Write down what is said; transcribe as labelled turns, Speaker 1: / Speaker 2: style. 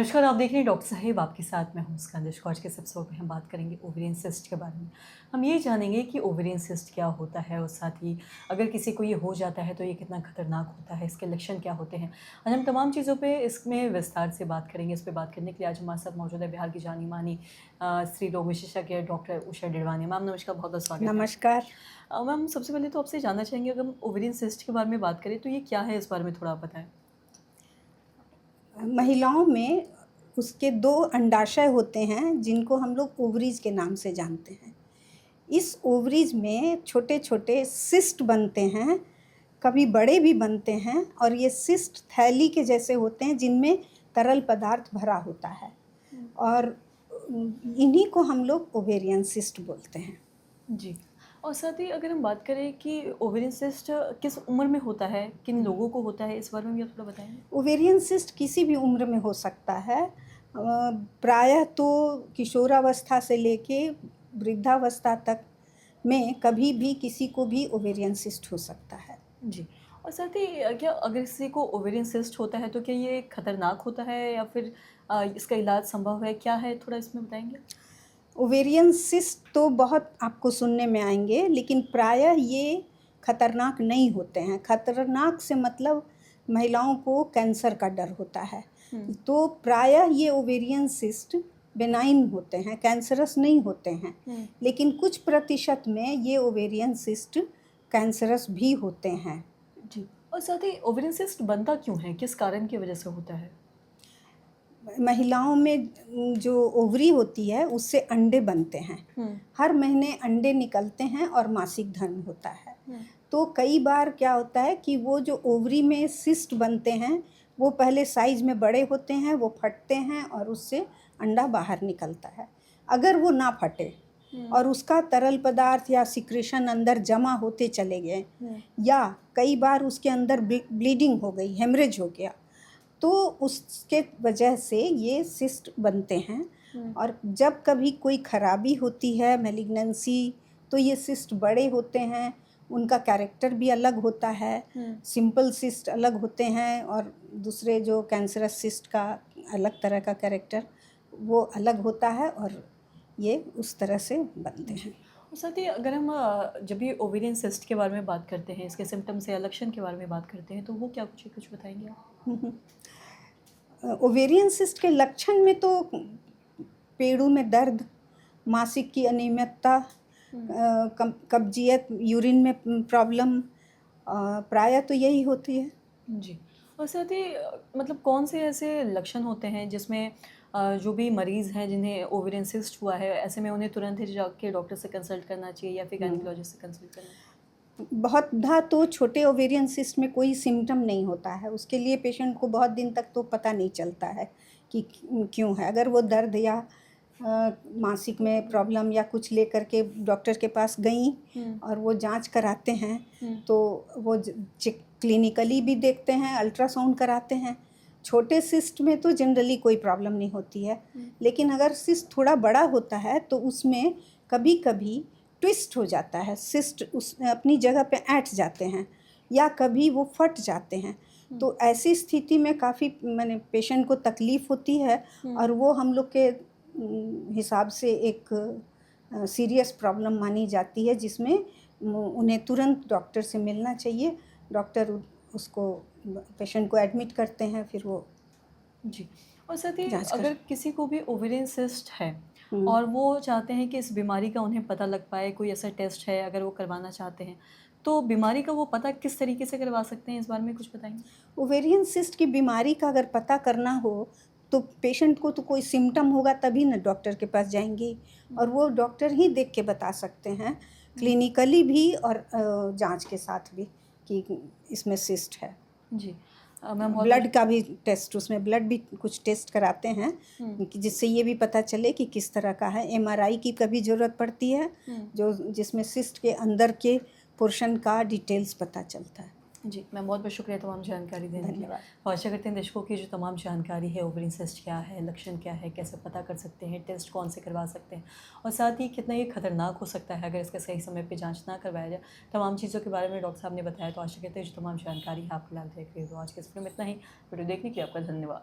Speaker 1: नमस्कार, आप देख रहे हैं डॉक्टर साहिब, आपके साथ मैं हूं मुस्कान दर्शकों। आज के इस एपिसोड में हम बात करेंगे ओवेरियन सिस्ट के बारे में। हम ये जानेंगे कि ओवेरियन सिस्ट क्या होता है और साथ ही अगर किसी को ये हो जाता है तो ये कितना खतरनाक होता है, इसके लक्षण क्या होते हैं। आज हम तमाम चीज़ों पे इसमें विस्तार से बात करेंगे। इस पर बात करने के लिए आज हमारे साथ मौजूद है बिहार की जानी मानी स्त्री रोग विशेषज्ञ डॉक्टर उषा डिडवानी। मैम नमस्कार, बहुत बहुत स्वागत है।
Speaker 2: नमस्कार।
Speaker 1: मैम सबसे पहले तो आपसे जानना चाहेंगे, अगर हम ओवेरियन सिस्ट के बारे में बात करें तो ये क्या है, इस बारे में थोड़ा आप बताएं।
Speaker 2: महिलाओं में उसके 2 अंडाशय होते हैं जिनको हम लोग ओवरीज के नाम से जानते हैं। इस ओवरीज में छोटे-छोटे सिस्ट बनते हैं, कभी बड़े भी बनते हैं और ये सिस्ट थैली के जैसे होते हैं जिनमें तरल पदार्थ भरा होता है और इन्हीं को हम लोग ओवेरियन सिस्ट बोलते हैं।
Speaker 1: जी। और साथ ही अगर हम बात करें कि ओवेरियन सिस्ट किस उम्र में होता है, किन लोगों को होता है, इस बारे में भी आप थोड़ा बताएंगे।
Speaker 2: ओवेरियन सिस्ट किसी भी उम्र में हो सकता है। प्रायः तो किशोरावस्था से लेके वृद्धावस्था तक में कभी भी किसी को भी ओवेरियन सिस्ट हो सकता है।
Speaker 1: जी। और साथ ही क्या अगर किसी को ओवेरियन सिस्ट होता है तो क्या ये खतरनाक होता है या फिर इसका इलाज संभव है, क्या है, थोड़ा इसमें बताएंगे।
Speaker 2: ओवेरियन सिस्ट तो बहुत आपको सुनने में आएंगे, लेकिन प्रायः ये खतरनाक नहीं होते हैं। खतरनाक से मतलब महिलाओं को कैंसर का डर होता है। तो प्रायः ये ओवेरियन सिस्ट बेनाइन होते हैं, कैंसरस नहीं होते हैं। लेकिन कुछ प्रतिशत में ये ओवेरियन सिस्ट कैंसरस भी होते हैं।
Speaker 1: जी। और साथ ही ओवेरियन सिस्ट बनता क्यों है, किस कारण की वजह से होता है।
Speaker 2: महिलाओं में जो ओवरी होती है उससे अंडे बनते हैं। हर महीने अंडे निकलते हैं और मासिक धर्म होता है। तो कई बार क्या होता है कि वो जो ओवरी में सिस्ट बनते हैं वो पहले साइज में बड़े होते हैं, वो फटते हैं और उससे अंडा बाहर निकलता है। अगर वो ना फटे और उसका तरल पदार्थ या सिक्रेशन अंदर जमा होते चले गए या कई बार उसके अंदर ब्लीडिंग हो गई, हेमरेज हो गया, तो उसके वजह से ये सिस्ट बनते हैं। और जब कभी कोई खराबी होती है, मैलिग्नेंसी, तो ये सिस्ट बड़े होते हैं, उनका कैरेक्टर भी अलग होता है। सिंपल सिस्ट अलग होते हैं और दूसरे जो कैंसरस सिस्ट का अलग तरह का कैरेक्टर वो अलग होता है और ये उस तरह से बनते हैं।
Speaker 1: और साथ ही अगर हम जब भी ओवेरियन सिस्ट के बारे में बात करते हैं, इसके सिम्टम्स या लक्षण के बारे में बात करते हैं, तो वो क्या कुछ बताएंगे आप।
Speaker 2: ओवेरियन सिस्ट के लक्षण में तो पेड़ों में दर्द, मासिक की अनियमितता, कब्जियत, यूरिन में प्रॉब्लम, प्रायः तो यही होती है।
Speaker 1: जी। और साथ ही मतलब कौन से ऐसे लक्षण होते हैं जिसमें जो भी मरीज़ हैं जिन्हें ओवेरियन सिस्ट हुआ है, ऐसे में उन्हें तुरंत ही जाके डॉक्टर से कंसल्ट करना चाहिए या फिर गायनेकोलॉजिस्ट से कंसल्ट करना चाहिए।
Speaker 2: बहुधा तो छोटे ओवेरियन सिस्ट में कोई सिम्टम नहीं होता है, उसके लिए पेशेंट को बहुत दिन तक तो पता नहीं चलता है कि क्यों है। अगर वो दर्द या मासिक में प्रॉब्लम या कुछ लेकर के डॉक्टर के पास गई और वो जांच कराते हैं तो वो क्लिनिकली भी देखते हैं, अल्ट्रासाउंड कराते हैं। छोटे सिस्ट में तो जनरली कोई प्रॉब्लम नहीं होती है, लेकिन अगर सिस्ट थोड़ा बड़ा होता है तो उसमें कभी कभी ट्विस्ट हो जाता है, सिस्ट उस अपनी जगह पे ऐंठ जाते हैं या कभी वो फट जाते हैं। तो ऐसी स्थिति में काफ़ी माने पेशेंट को तकलीफ़ होती है और वो हम लोग के हिसाब से एक सीरियस प्रॉब्लम मानी जाती है, जिसमें उन्हें तुरंत डॉक्टर से मिलना चाहिए। डॉक्टर उसको पेशेंट को एडमिट करते हैं, फिर वो
Speaker 1: जी। और साथ ही अगर किसी को भी ओवेरियन सिस्ट है और वो चाहते हैं कि इस बीमारी का उन्हें पता लग पाए, कोई ऐसा टेस्ट है अगर वो करवाना चाहते हैं, तो बीमारी का वो पता किस तरीके से करवा सकते हैं, इस बारे में कुछ बताएंगे।
Speaker 2: ओवेरियन सिस्ट की बीमारी का अगर पता करना हो तो पेशेंट को तो कोई सिम्टम होगा तभी ना डॉक्टर के पास जाएंगे, और वो डॉक्टर ही देख के बता सकते हैं, क्लिनिकली भी और जांच के साथ भी, कि इसमें सिस्ट है।
Speaker 1: जी। मैम
Speaker 2: ब्लड का भी टेस्ट, उसमें ब्लड भी कुछ टेस्ट कराते हैं कि जिससे ये भी पता चले कि किस तरह का है। एमआरआई की कभी ज़रूरत पड़ती है जो जिसमें सिस्ट के अंदर के पोर्शन का डिटेल्स पता चलता है।
Speaker 1: जी, मैम बहुत बहुत शुक्रिया तमाम जानकारी देने के लिए। और आशा करते हैं दर्शकों की जो तमाम जानकारी है, ओवेरियन सिस्ट क्या है, लक्षण क्या है, कैसे पता कर सकते हैं, टेस्ट कौन से करवा सकते हैं और साथ ही कितना ये खतरनाक हो सकता है अगर इसका सही समय पे जांच ना करवाया जाए, तमाम चीज़ों के बारे में डॉक्टर साहब ने बताया। तो आशा करते हैं जो तमाम जानकारी है आपको लाभदायक रही हो। आज के इस वीडियो में इतना ही। वीडियो देखने के लिए आपका धन्यवाद।